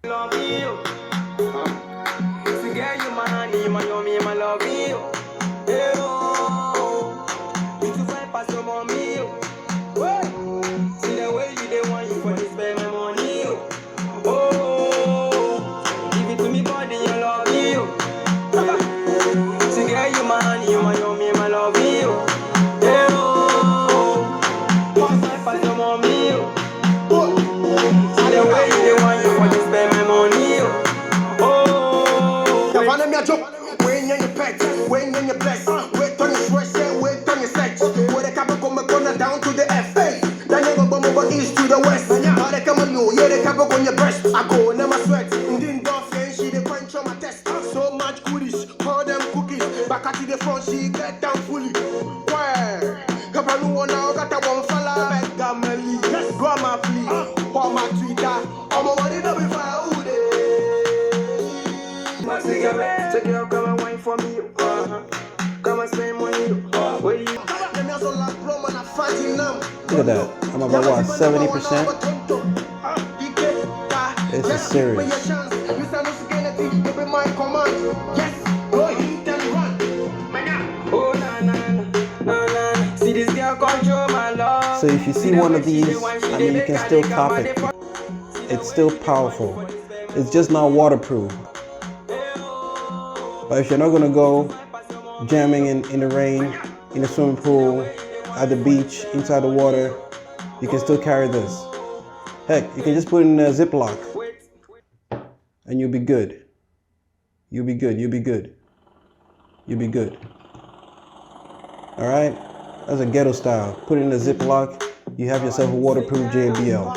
Love you. So girl, you my honey, my yummy, my love you. Hey, oh, you too fine pass your mommy. See the way you dey want you for this spend my money. Oh, give it to me, body, you love you. So girl, you my honey, my yummy, my love you. Hey, oh, you too fine pass your mommy. See the way you dey want you for this spend my money. When you're pet, when you're blessed, wait on your sweat, wait on your sex. Where the cabin come corner down to the F. Hey, then you go from over east to the west. How they come on you, yeah, the cabin on your breast. I go, never sweat. Didn't go she the quench on my test. So much goodies, call them cookies. Back at the front, she get down fully. Where? Come on, now got that one fella. Back Gamely, go my flea, for my Twitter. I'm a money to be fire. Take your come and wine for me. Come and spend money. Where you? Look at that. I'm about what, 70%? This is serious. See this girl control my love. So if you see one of these, I mean, you can still cop it. It's still powerful. It's just not waterproof. But if you're not gonna go jamming in the rain, in a swimming pool, at the beach, inside the water, you can still carry this. Heck, you can just put it in a Ziploc and you'll be good. You'll be good, you'll be good. You'll be good. All right, that's a ghetto style. Put it in a Ziploc, you have yourself a waterproof JBL.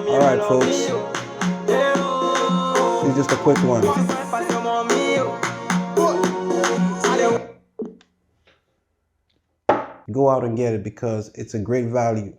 All right, folks. It's just a quick one. Go out and get it because it's a great value.